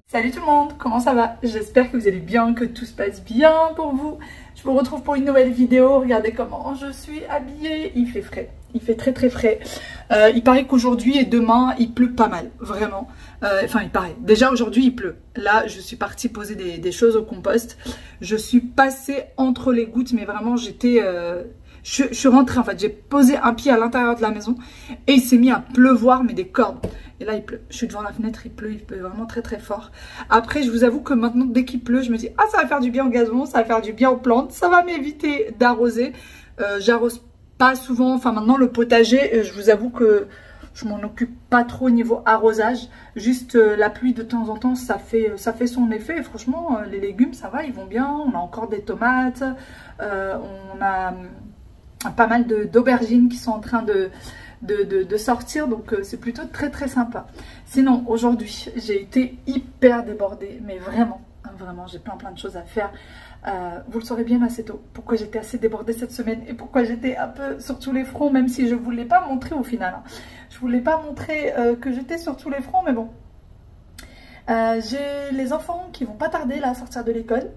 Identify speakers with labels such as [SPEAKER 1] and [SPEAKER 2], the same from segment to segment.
[SPEAKER 1] Salut tout le monde, comment ça va? J'espère que vous allez bien, que tout se passe bien pour vous. Je vous retrouve pour une nouvelle vidéo. Regardez comment je suis habillée. Il fait frais, il fait très très frais. Il paraît qu'aujourd'hui et demain il pleut pas mal, vraiment. Enfin il paraît, déjà aujourd'hui il pleut. Là je suis partie poser des choses au compost. Je suis passée entre les gouttes, mais vraiment j'étais... Je suis rentrée en fait, j'ai posé un pied à l'intérieur de la maison et il s'est mis à pleuvoir, mais des cordes. Et là il pleut, je suis devant la fenêtre, il pleut vraiment très très fort. Après je vous avoue que maintenant dès qu'il pleut, je me dis ah ça va faire du bien au gazon, ça va faire du bien aux plantes, ça va m'éviter d'arroser. J'arrose pas souvent, enfin maintenant le potager, je vous avoue que je m'en occupe pas trop au niveau arrosage. Juste la pluie de temps en temps, ça fait son effet. Et franchement, les légumes, ça va, ils vont bien. On a encore des tomates. On a pas mal d'aubergines qui sont en train de sortir. Donc, c'est plutôt très, très sympa. Sinon, aujourd'hui, j'ai été hyper débordée. Mais vraiment, vraiment, j'ai plein de choses à faire. Vous le saurez bien assez tôt, pourquoi j'étais assez débordée cette semaine et pourquoi j'étais un peu sur tous les fronts, même si je ne vous l'ai pas montré au final. Hein. Je ne vous l'ai pas montré que j'étais sur tous les fronts, mais bon. J'ai les enfants qui vont pas tarder là, à sortir de l'école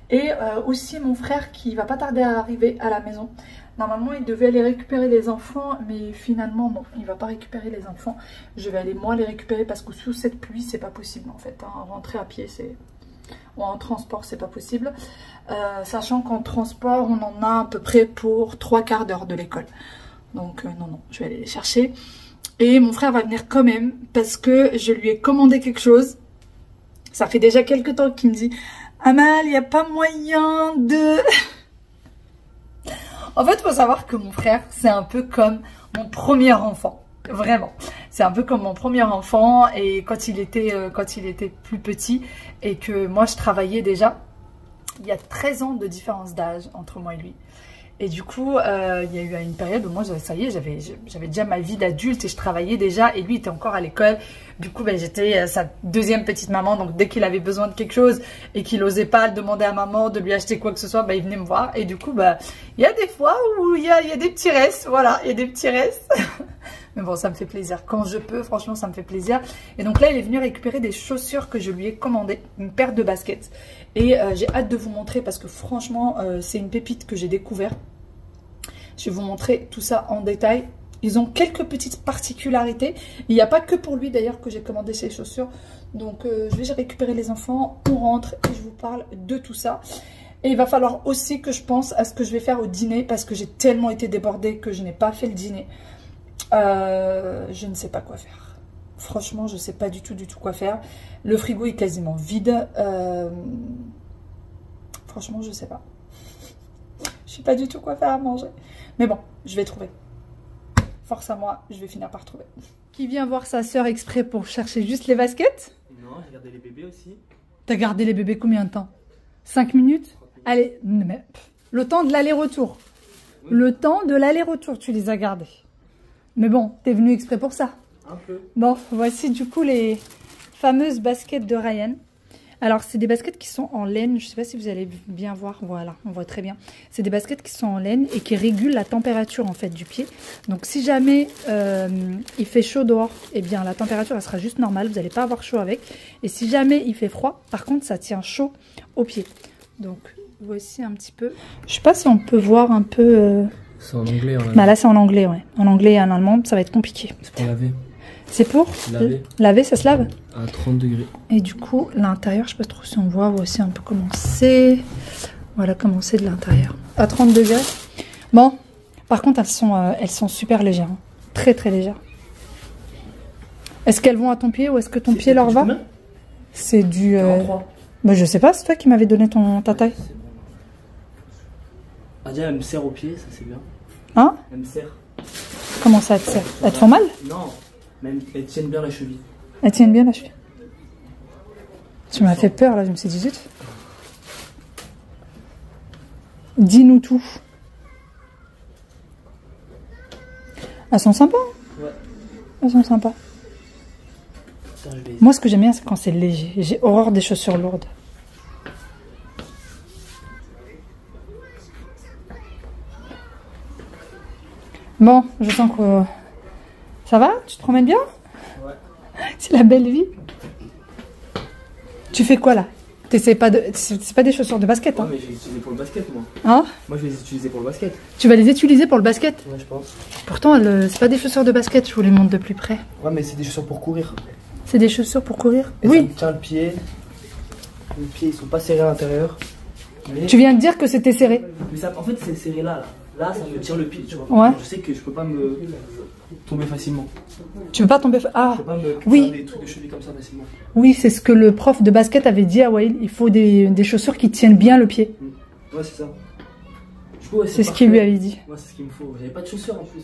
[SPEAKER 1] et aussi mon frère qui va pas tarder à arriver à la maison. Normalement, il devait aller récupérer les enfants, mais finalement, non, il va pas récupérer les enfants. Je vais aller moi les récupérer parce que sous cette pluie, c'est pas possible en fait. Hein. Rentrer à pied, c'est... ou en transport, c'est pas possible. Sachant qu'en transport, on en a à peu près pour 3/4 d'heure de l'école. Donc non, je vais aller les chercher. Et mon frère va venir quand même parce que je lui ai commandé quelque chose. Ça fait déjà quelques temps qu'il me dit « Amal, il n'y a pas moyen de... » En fait, il faut savoir que mon frère, c'est un peu comme mon premier enfant. Vraiment. C'est un peu comme mon premier enfant. Et quand il était plus petit et que moi, je travaillais déjà, il y a 13 ans de différence d'âge entre moi et lui. Et du coup, il y a eu une période où moi, ça y est, j'avais déjà ma vie d'adulte et je travaillais déjà. Et lui était encore à l'école. Du coup, ben, j'étais sa deuxième petite maman. Donc, dès qu'il avait besoin de quelque chose et qu'il n'osait pas le demander à maman de lui acheter quoi que ce soit, ben, il venait me voir. Et du coup, ben, il y a des fois où il y a des petits restes. Voilà, il y a des petits restes. Mais bon, ça me fait plaisir. Quand je peux, franchement, ça me fait plaisir. Et donc là, il est venu récupérer des chaussures que je lui ai commandées. Une paire de baskets. Et j'ai hâte de vous montrer parce que franchement, c'est une pépite que j'ai découvert. Je vais vous montrer tout ça en détail. Ils ont quelques petites particularités. Il n'y a pas que pour lui d'ailleurs que j'ai commandé ces chaussures. Donc je vais récupérer les enfants, on rentre et je vous parle de tout ça. Et il va falloir aussi que je pense à ce que je vais faire au dîner parce que j'ai tellement été débordée que je n'ai pas fait le dîner. Je ne sais pas quoi faire. Franchement, je ne sais pas du tout quoi faire. Le frigo est quasiment vide. Franchement, je ne sais pas. Je ne sais pas du tout quoi faire à manger. Mais bon, je vais trouver. Force à moi, je vais finir par trouver. Qui vient voir sa soeur exprès pour chercher juste les baskets?
[SPEAKER 2] Non, j'ai gardé les bébés aussi.
[SPEAKER 1] T'as gardé les bébés combien de temps? 5 minutes? Allez, mais le temps de l'aller-retour. Oui. Le temps de l'aller-retour, tu les as gardés. Mais bon, t'es venu exprès pour ça.
[SPEAKER 2] Un peu.
[SPEAKER 1] Bon, voici du coup les fameuses baskets de Ryan. Alors, c'est des baskets qui sont en laine. Je ne sais pas si vous allez bien voir. Voilà, on voit très bien. C'est des baskets qui sont en laine et qui régulent la température en fait du pied. Donc, si jamais il fait chaud dehors, eh bien, la température elle sera juste normale. Vous n'allez pas avoir chaud avec. Et si jamais il fait froid, par contre, ça tient chaud aux pieds. Donc, voici un petit peu. Je ne sais pas si on peut voir un peu.
[SPEAKER 2] C'est en anglais.
[SPEAKER 1] Bah là, c'est en anglais, ouais. En anglais et en allemand, ça va être compliqué.
[SPEAKER 2] C'est pour laver.
[SPEAKER 1] C'est pour laver. Laver, ça se lave?
[SPEAKER 2] À 30 degrés.
[SPEAKER 1] Et du coup, l'intérieur, je ne sais pas trop si on voit. Voici un peu comment c'est. Voilà comment c'est de l'intérieur. À 30 degrés. Bon, par contre, elles sont super légères. Hein. Très, très légères. Est-ce qu'elles vont à ton pied ou est-ce que ton pied leur va? C'est du... Bah, je sais pas, c'est toi qui m'avais donné ta taille.
[SPEAKER 2] Ah, déjà, elle me serre au pied, ça c'est bien.
[SPEAKER 1] Hein?
[SPEAKER 2] Elle me serre.
[SPEAKER 1] Comment ça, elle te serre? Elles te font mal?
[SPEAKER 2] Non, mais elles tiennent bien la cheville.
[SPEAKER 1] Elles tiennent bien la cheville. Tu m'as fait peur là, je me suis dit zut. Dis-nous tout. Elles sont sympas.
[SPEAKER 2] Ouais.
[SPEAKER 1] Elles sont sympas.
[SPEAKER 2] Putain, je vais...
[SPEAKER 1] Moi, ce que j'aime bien, c'est quand c'est léger. J'ai horreur des chaussures lourdes. Bon, je sens que... Ça va? Tu te promènes bien?
[SPEAKER 2] Ouais.
[SPEAKER 1] C'est la belle vie. Tu fais quoi là? C'est pas des chaussures de basket, hein?
[SPEAKER 2] Ouais, mais je vais les utiliser pour le basket, moi.
[SPEAKER 1] Hein?
[SPEAKER 2] Moi, je vais les utiliser pour le basket.
[SPEAKER 1] Tu vas les utiliser pour le basket?
[SPEAKER 2] Ouais, je pense.
[SPEAKER 1] Pourtant, c'est pas des chaussures de basket, je vous les montre de plus près.
[SPEAKER 2] Ouais, mais c'est des chaussures pour courir.
[SPEAKER 1] C'est des chaussures pour courir?
[SPEAKER 2] Et
[SPEAKER 1] Oui.
[SPEAKER 2] ça me tient le pied. Les pieds, ils sont pas serrés à l'intérieur. Mais...
[SPEAKER 1] Tu viens de dire que c'était serré.
[SPEAKER 2] Mais ça, en fait, c'est serré là. Là, ça me tire le pied, tu vois.
[SPEAKER 1] Ouais.
[SPEAKER 2] Je sais que je peux pas me tomber facilement.
[SPEAKER 1] Tu veux pas tomber... Ah,
[SPEAKER 2] Je peux pas me
[SPEAKER 1] oui.
[SPEAKER 2] faire des trucs de cheville comme ça facilement.
[SPEAKER 1] Oui, c'est ce que le prof de basket avait dit à Wael. Il faut des chaussures qui tiennent bien le pied.
[SPEAKER 2] Ouais, c'est ça. Du coup, ouais,
[SPEAKER 1] C'est ce qu'il lui avait dit.
[SPEAKER 2] Moi, c'est ce qu'il me faut. J'avais pas de chaussures en plus.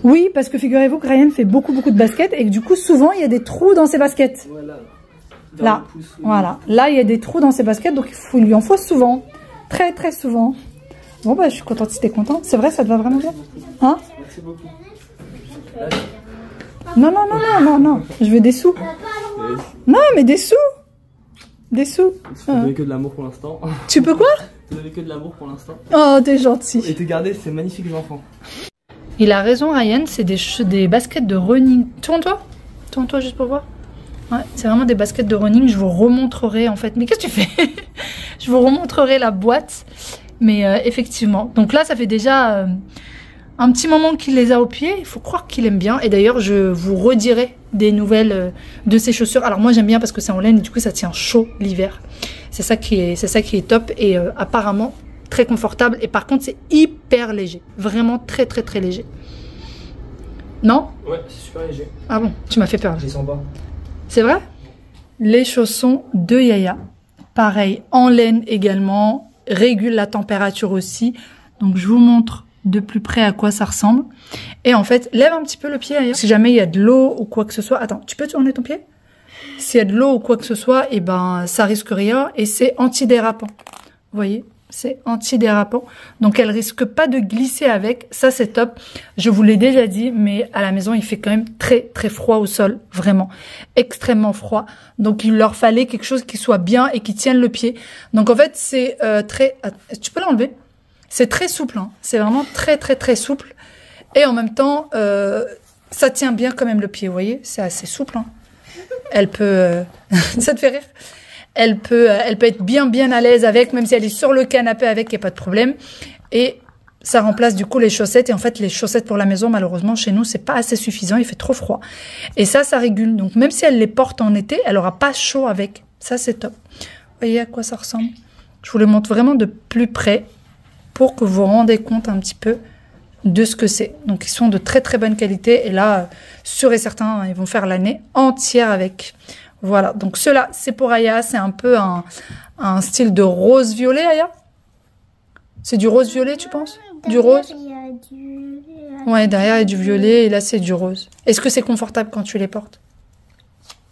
[SPEAKER 1] Oui, parce que figurez-vous que Ryan fait beaucoup de baskets et que du coup, souvent, il y a des trous dans ses baskets.
[SPEAKER 2] Ouais, là.
[SPEAKER 1] Là, voilà. Là, il y a des trous dans ses baskets, donc il lui en faut souvent. Très, très souvent. Bon, bah, je suis contente si t'es content. C'est vrai, ça te va vraiment bien? Hein?
[SPEAKER 2] Merci beaucoup.
[SPEAKER 1] Non, non, non, non, non, non. Je veux des sous. Non, mais des sous. Des sous.
[SPEAKER 2] Je peux donner que de l'amour pour l'instant.
[SPEAKER 1] Tu peux quoi?
[SPEAKER 2] Je peux donner que de l'amour pour l'instant.
[SPEAKER 1] Oh, t'es gentil.
[SPEAKER 2] Et te garder ces magnifiques enfants.
[SPEAKER 1] Il a raison, Ryan. C'est des baskets de running. Tourne-toi. Tourne-toi juste pour voir. Ouais, c'est vraiment des baskets de running. Je vous remontrerai en fait. Mais qu'est-ce que tu fais? Je vous remontrerai la boîte. Mais effectivement. Donc là, ça fait déjà un petit moment qu'il les a au pied. Il faut croire qu'il aime bien. Et d'ailleurs, je vous redirai des nouvelles de ces chaussures. Alors moi, j'aime bien parce que c'est en laine. Et du coup, ça tient chaud l'hiver. C'est ça qui est top. Et apparemment, très confortable. Et par contre, c'est hyper léger. Vraiment très, très, très léger. Non?
[SPEAKER 2] Ouais, c'est super léger.
[SPEAKER 1] Ah bon, tu m'as fait peur.
[SPEAKER 2] Je les sens pas.
[SPEAKER 1] C'est vrai? Les chaussons de Yaya. Pareil, en laine également. Régule la température aussi. Donc, je vous montre de plus près à quoi ça ressemble. Et en fait, lève un petit peu le pied ailleurs. Si jamais il y a de l'eau ou quoi que ce soit. Attends, tu peux tourner ton pied? S'il y a de l'eau ou quoi que ce soit, et ben, ça risque rien. Et c'est antidérapant. Vous voyez? C'est antidérapant. Donc, elle risque pas de glisser avec. Ça, c'est top. Je vous l'ai déjà dit, mais à la maison, il fait quand même très, très froid au sol. Vraiment. Extrêmement froid. Donc, il leur fallait quelque chose qui soit bien et qui tienne le pied. Donc, en fait, c'est très... Tu peux l'enlever? C'est très souple. Hein. C'est vraiment très, très, très souple. Et en même temps, ça tient bien quand même le pied. Vous voyez? C'est assez souple. Hein. Elle peut... Ça te fait rire? Elle peut être bien à l'aise avec, même si elle est sur le canapé avec, il n'y a pas de problème. Et ça remplace du coup les chaussettes. Et en fait, les chaussettes pour la maison, malheureusement, chez nous, c'est pas assez suffisant. Il fait trop froid. Et ça régule. Donc, même si elle les porte en été, elle aura pas chaud avec. Ça, c'est top. Vous voyez à quoi ça ressemble? Je vous les montre vraiment de plus près pour que vous vous rendez compte un petit peu de ce que c'est. Donc, ils sont de très, très bonne qualité. Et là, sûr et certain, ils vont faire l'année entière avec. Voilà, donc ceux-là, c'est pour Aya. C'est un peu un style de rose-violet, Aya? C'est du rose-violet, tu penses? Du rose? Ouais, derrière, il y a du violet et là, c'est du rose. Est-ce que c'est confortable quand tu les portes?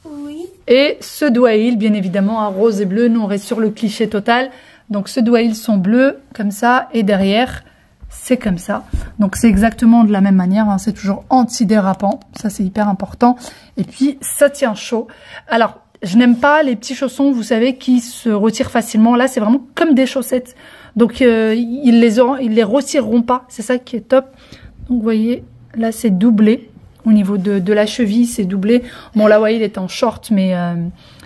[SPEAKER 3] Oui.
[SPEAKER 1] Et ceux d'Wael, bien évidemment, un rose et bleu. Nous, on reste sur le cliché total. Donc, ceux d'Wael sont bleus, comme ça. Et derrière, c'est comme ça. Donc, c'est exactement de la même manière. Hein. C'est toujours antidérapant. Ça, c'est hyper important. Et puis, ça tient chaud. Alors, je n'aime pas les petits chaussons, vous savez, qui se retirent facilement. Là, c'est vraiment comme des chaussettes. Donc, ils les retireront pas. C'est ça qui est top. Donc, vous voyez, là, c'est doublé. Au niveau de la cheville, c'est doublé. Bon, là, vous voyez, il est en short, mais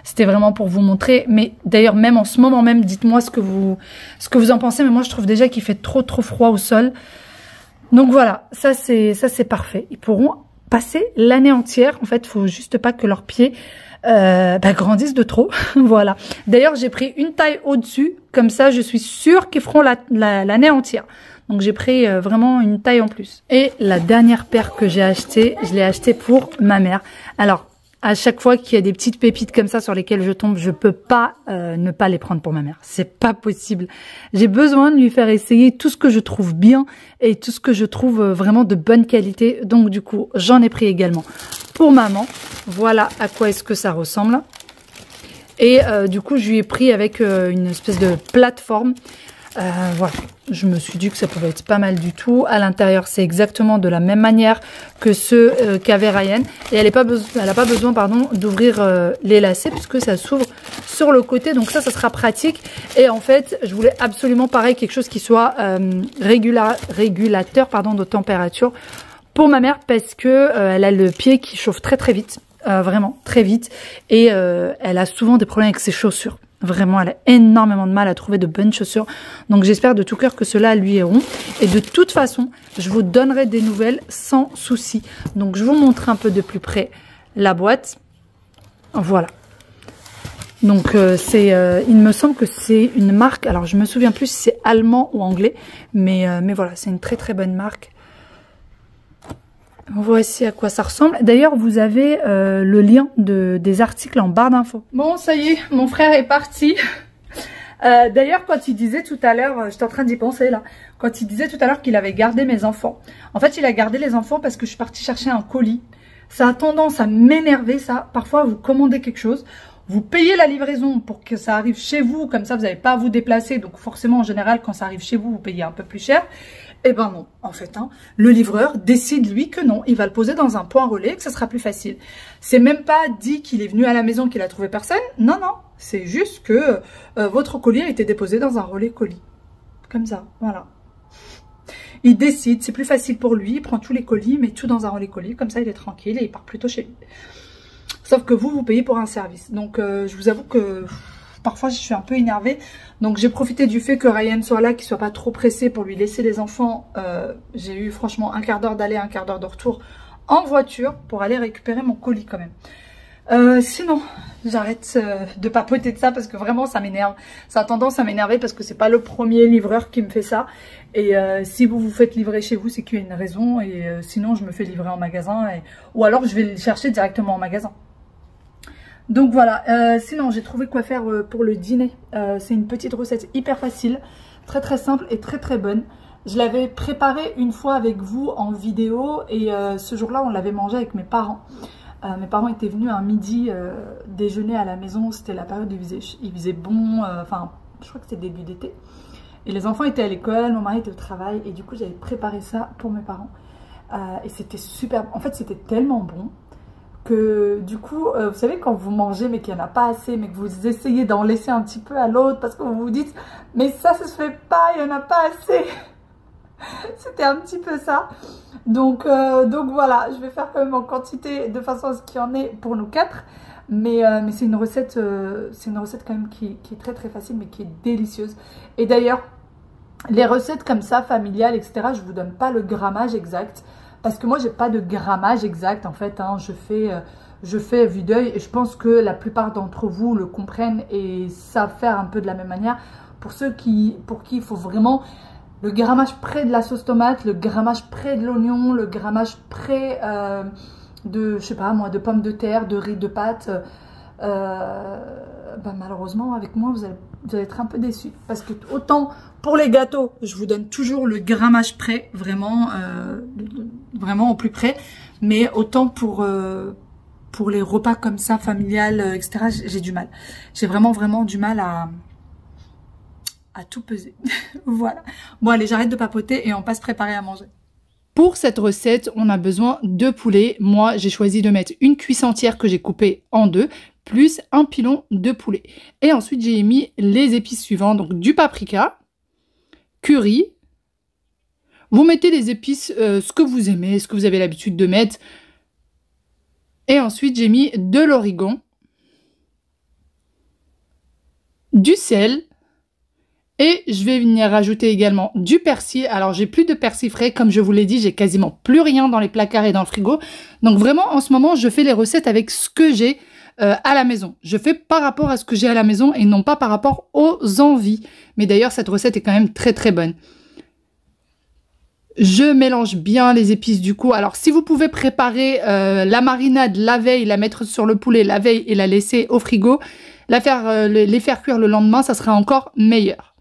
[SPEAKER 1] c'était vraiment pour vous montrer. Mais d'ailleurs, même en ce moment même, dites-moi ce que vous en pensez. Mais moi, je trouve déjà qu'il fait trop froid au sol. Donc, voilà, ça, c'est parfait. Ils pourront passer l'année entière. En fait, il faut juste pas que leurs pieds grandissent de trop. Voilà. D'ailleurs, j'ai pris une taille au-dessus. Comme ça, je suis sûre qu'ils feront l'année entière. Donc, j'ai pris vraiment une taille en plus. Et la dernière paire que j'ai achetée, je l'ai achetée pour ma mère. Alors, à chaque fois qu'il y a des petites pépites comme ça sur lesquelles je tombe, je peux pas ne pas les prendre pour ma mère. C'est pas possible. J'ai besoin de lui faire essayer tout ce que je trouve bien et tout ce que je trouve vraiment de bonne qualité. Donc, du coup, j'en ai pris également pour maman. Voilà à quoi est-ce que ça ressemble. Et du coup, je lui ai pris avec une espèce de plateforme. Voilà, je me suis dit que ça pouvait être pas mal du tout. À l'intérieur, c'est exactement de la même manière que ceux qu'avait Ryan. Et elle n'a pas besoin d'ouvrir les lacets puisque ça s'ouvre sur le côté. Donc ça sera pratique. Et en fait, je voulais absolument pareil, quelque chose qui soit régulateur de température pour ma mère parce que elle a le pied qui chauffe très très vite. Vraiment très vite. Et elle a souvent des problèmes avec ses chaussures. Vraiment, elle a énormément de mal à trouver de bonnes chaussures. Donc, j'espère de tout cœur que ceux-là lui iront. Et de toute façon, je vous donnerai des nouvelles sans souci. Donc, je vous montre un peu de plus près la boîte. Voilà. Donc, il me semble que c'est une marque. Alors, je me souviens plus si c'est allemand ou anglais. Mais voilà, c'est une très très bonne marque. Voici à quoi ça ressemble. D'ailleurs, vous avez le lien des articles en barre d'infos. Bon, ça y est, mon frère est parti. D'ailleurs, quand il disait tout à l'heure, j'étais en train d'y penser là, quand il disait tout à l'heure qu'il avait gardé mes enfants. En fait, il a gardé les enfants parce que je suis partie chercher un colis. Ça a tendance à m'énerver, ça. Parfois, vous commandez quelque chose, vous payez la livraison pour que ça arrive chez vous, comme ça, vous n'avez pas à vous déplacer. Donc, forcément, en général, quand ça arrive chez vous, vous payez un peu plus cher. Eh ben non, en fait, le livreur décide lui que non, il va le poser dans un point relais, que ça sera plus facile. C'est même pas dit qu'il est venu à la maison, qu'il a trouvé personne. Non, non, c'est juste que votre colis a été déposé dans un relais colis. Comme ça, voilà. Il décide, c'est plus facile pour lui, il prend tous les colis, met tout dans un relais colis, comme ça il est tranquille et il part plutôt chez lui. Sauf que vous payez pour un service. Donc je vous avoue que parfois je suis un peu énervée. Donc j'ai profité du fait que Ryan soit là, qu'il soit pas trop pressé pour lui laisser les enfants. J'ai eu franchement un quart d'heure d'aller, un quart d'heure de retour en voiture pour aller récupérer mon colis quand même. Sinon, j'arrête de papoter de ça parce que vraiment ça m'énerve. Ça a tendance à m'énerver parce que c'est pas le premier livreur qui me fait ça. Et si vous vous faites livrer chez vous, c'est qu'il y a une raison. Et sinon, je me fais livrer en magasin. Ou alors, je vais le chercher directement en magasin. Donc voilà, sinon j'ai trouvé quoi faire pour le dîner. C'est une petite recette hyper facile, très très simple et très très bonne. Je l'avais préparée une fois avec vous en vidéo et ce jour-là on l'avait mangé avec mes parents. Mes parents étaient venus un midi déjeuner à la maison, c'était la période où il faisait bon, enfin je crois que c'était début d'été. Et les enfants étaient à l'école, mon mari était au travail et du coup j'avais préparé ça pour mes parents. Et c'était super, en fait c'était tellement bon. Que du coup, vous savez quand vous mangez mais qu'il n'y en a pas assez, mais que vous essayez d'en laisser un petit peu à l'autre parce que vous vous dites mais ça se fait pas, il n'y en a pas assez. C'était un petit peu ça. Donc voilà, je vais faire quand même en quantité de façon à ce qu'il y en ait pour nous 4. Mais c'est une recette quand même qui est très très facile mais qui est délicieuse. Et d'ailleurs, les recettes comme ça, familiales, etc., je ne vous donne pas le grammage exact. Parce que moi, j'ai pas de grammage exact en fait. Je fais vue d'œil et je pense que la plupart d'entre vous le comprennent et savent faire un peu de la même manière. Pour ceux pour qui il faut vraiment le grammage près de la sauce tomate, le grammage près de l'oignon, le grammage près de, je sais pas moi, de pommes de terre, de riz, de pâtes. Malheureusement, avec moi, vous allez être un peu déçus. Parce que autant pour les gâteaux, je vous donne toujours le grammage près, vraiment au plus près. Mais autant pour les repas comme ça, familial, etc., j'ai du mal. J'ai vraiment du mal à tout peser. Voilà. Bon, allez, j'arrête de papoter et on passe préparer à manger. Pour cette recette, on a besoin de poulet. Moi, j'ai choisi de mettre une cuisse entière que j'ai coupée en deux, plus un pilon de poulet. Et ensuite, j'ai mis les épices suivantes. Donc, du paprika, curry. Vous mettez les épices, ce que vous aimez, ce que vous avez l'habitude de mettre. Et ensuite, j'ai mis de l'origan, du sel. Et je vais venir rajouter également du persil. Alors, j'ai plus de persil frais. Comme je vous l'ai dit, j'ai quasiment plus rien dans les placards et dans le frigo. Donc, vraiment, en ce moment, je fais les recettes avec ce que j'ai à la maison. Je fais par rapport à ce que j'ai à la maison et non pas par rapport aux envies. Mais d'ailleurs, cette recette est quand même très, très bonne. Je mélange bien les épices du coup. Alors, si vous pouvez préparer la marinade la veille, la mettre sur le poulet la veille et la laisser au frigo, les faire cuire le lendemain, ça sera encore meilleur.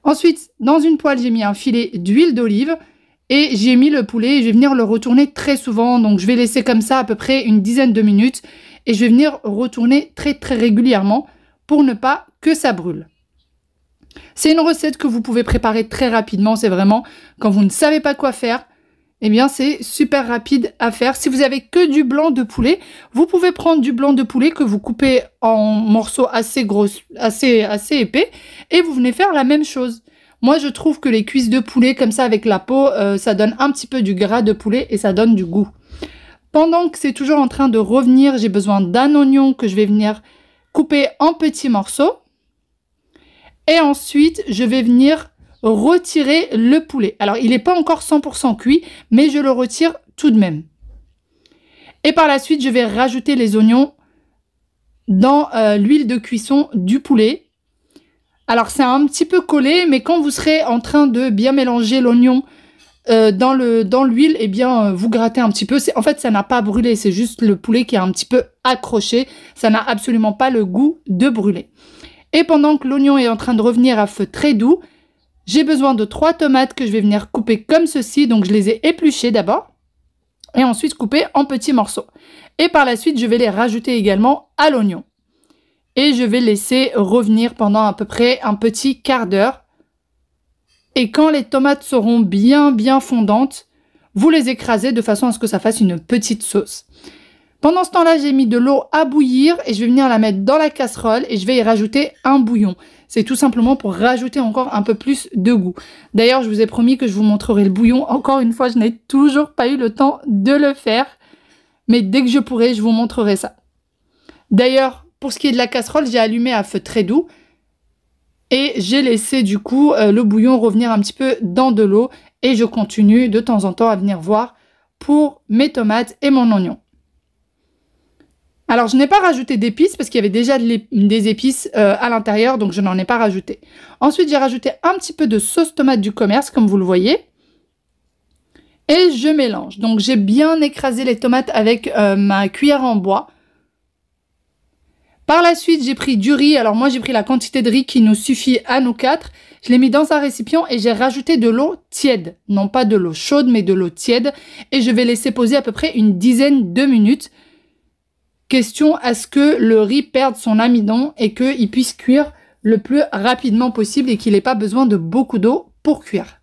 [SPEAKER 1] Ensuite, dans une poêle, j'ai mis un filet d'huile d'olive et j'ai mis le poulet et je vais venir le retourner très souvent. Donc, je vais laisser comme ça à peu près une dizaine de minutes et je vais venir retourner très, très régulièrement pour ne pas que ça brûle. C'est une recette que vous pouvez préparer très rapidement. C'est vraiment quand vous ne savez pas quoi faire. Eh bien, c'est super rapide à faire. Si vous avez que du blanc de poulet, vous pouvez prendre du blanc de poulet que vous coupez en morceaux assez gros, assez épais, et vous venez faire la même chose. Moi, je trouve que les cuisses de poulet comme ça avec la peau, ça donne un petit peu du gras de poulet et ça donne du goût. Pendant que c'est toujours en train de revenir, j'ai besoin d'un oignon que je vais venir couper en petits morceaux. Et ensuite, je vais venir retirer le poulet. Alors, il n'est pas encore 100% cuit, mais je le retire tout de même. Et par la suite, je vais rajouter les oignons dans l'huile de cuisson du poulet. Alors, c'est un petit peu collé, mais quand vous serez en train de bien mélanger l'oignon dans l'huile, eh bien, vous grattez un petit peu. En fait, ça n'a pas brûlé, c'est juste le poulet qui est un petit peu accroché. Ça n'a absolument pas le goût de brûler. Et pendant que l'oignon est en train de revenir à feu très doux, j'ai besoin de 3 tomates que je vais venir couper comme ceci. Donc, je les ai épluchées d'abord et ensuite couper en petits morceaux. Et par la suite, je vais les rajouter également à l'oignon. Et je vais laisser revenir pendant à peu près un petit quart d'heure. Et quand les tomates seront bien fondantes, vous les écrasez de façon à ce que ça fasse une petite sauce. Pendant ce temps-là, j'ai mis de l'eau à bouillir et je vais venir la mettre dans la casserole et je vais y rajouter un bouillon. C'est tout simplement pour rajouter encore un peu plus de goût. D'ailleurs, je vous ai promis que je vous montrerai le bouillon. Encore une fois, je n'ai toujours pas eu le temps de le faire. Mais dès que je pourrai, je vous montrerai ça. D'ailleurs, pour ce qui est de la casserole, j'ai allumé à feu très doux. Et j'ai laissé du coup le bouillon revenir un petit peu dans de l'eau. Et je continue de temps en temps à venir voir pour mes tomates et mon oignon. Alors, je n'ai pas rajouté d'épices parce qu'il y avait déjà des épices à l'intérieur, donc je n'en ai pas rajouté. Ensuite, j'ai rajouté un petit peu de sauce tomate du commerce, comme vous le voyez. Et je mélange. Donc, j'ai bien écrasé les tomates avec ma cuillère en bois. Par la suite, j'ai pris du riz. Alors, moi, j'ai pris la quantité de riz qui nous suffit à nous 4. Je l'ai mis dans un récipient et j'ai rajouté de l'eau tiède. Non pas de l'eau chaude, mais de l'eau tiède. Et je vais laisser poser à peu près une dizaine de minutes. Question à ce que le riz perde son amidon et qu'il puisse cuire le plus rapidement possible et qu'il n'ait pas besoin de beaucoup d'eau pour cuire.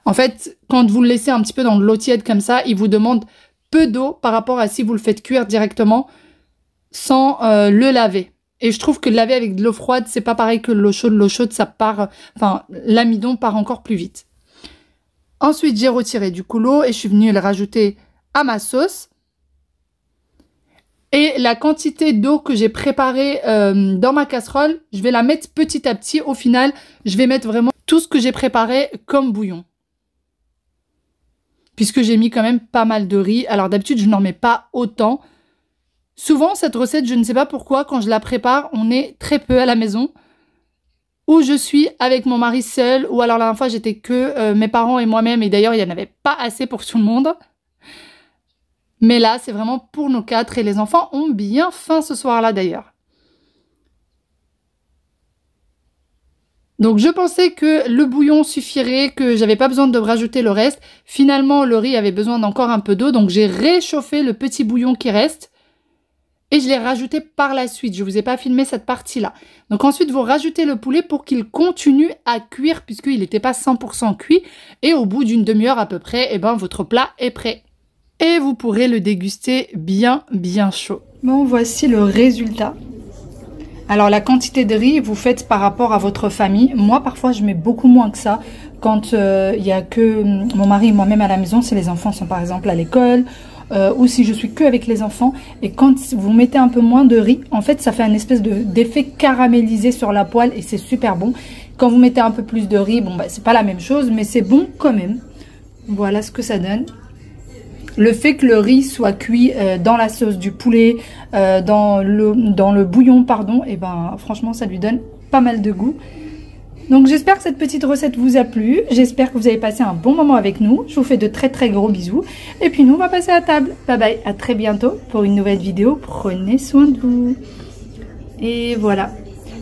[SPEAKER 1] En fait, quand vous le laissez un petit peu dans de l'eau tiède comme ça, il vous demande peu d'eau par rapport à si vous le faites cuire directement sans le laver. Et je trouve que le laver avec de l'eau froide, c'est pas pareil que l'eau chaude. L'eau chaude, ça part, enfin, l'amidon part encore plus vite. Ensuite, j'ai retiré du coup l'eau et je suis venue le rajouter à ma sauce. Et la quantité d'eau que j'ai préparée dans ma casserole, je vais la mettre petit à petit. Au final, je vais mettre vraiment tout ce que j'ai préparé comme bouillon. Puisque j'ai mis quand même pas mal de riz. Alors d'habitude, je n'en mets pas autant. Souvent, cette recette, je ne sais pas pourquoi, quand je la prépare, on est très peu à la maison. Ou je suis avec mon mari seul. Ou alors la dernière fois, j'étais que mes parents et moi-même. Et d'ailleurs, il n'y en avait pas assez pour tout le monde. Mais là, c'est vraiment pour nos 4 et les enfants ont bien faim ce soir-là d'ailleurs. Donc je pensais que le bouillon suffirait, que j'avais pas besoin de rajouter le reste. Finalement, le riz avait besoin d'encore un peu d'eau, donc j'ai réchauffé le petit bouillon qui reste. Et je l'ai rajouté par la suite, je vous ai pas filmé cette partie-là. Donc ensuite, vous rajoutez le poulet pour qu'il continue à cuire, puisqu'il n'était pas 100% cuit. Et au bout d'une demi-heure à peu près, eh ben, votre plat est prêt. Et vous pourrez le déguster bien chaud. Bon, voici le résultat. Alors la quantité de riz, vous faites par rapport à votre famille. Moi, parfois, je mets beaucoup moins que ça. Quand il n'y a que mon mari et moi-même à la maison, si les enfants sont par exemple à l'école, ou si je suis que avec les enfants. Et quand vous mettez un peu moins de riz, en fait, ça fait un espèce d'effet caramélisé sur la poêle et c'est super bon. Quand vous mettez un peu plus de riz, bon, bah, c'est pas la même chose, mais c'est bon quand même. Voilà ce que ça donne. Le fait que le riz soit cuit dans la sauce du poulet, dans le bouillon, pardon, et ben franchement ça lui donne pas mal de goût. Donc j'espère que cette petite recette vous a plu. J'espère que vous avez passé un bon moment avec nous. Je vous fais de très gros bisous. Et puis nous on va passer à table. Bye bye, à très bientôt pour une nouvelle vidéo. Prenez soin de vous. Et voilà.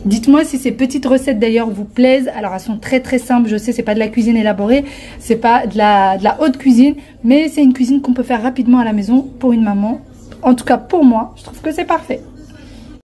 [SPEAKER 1] Dites-moi si ces petites recettes d'ailleurs vous plaisent. Alors elles sont très simples, je sais, c'est pas de la cuisine élaborée, c'est pas de la haute cuisine, mais c'est une cuisine qu'on peut faire rapidement à la maison pour une maman. En tout cas pour moi, je trouve que c'est parfait.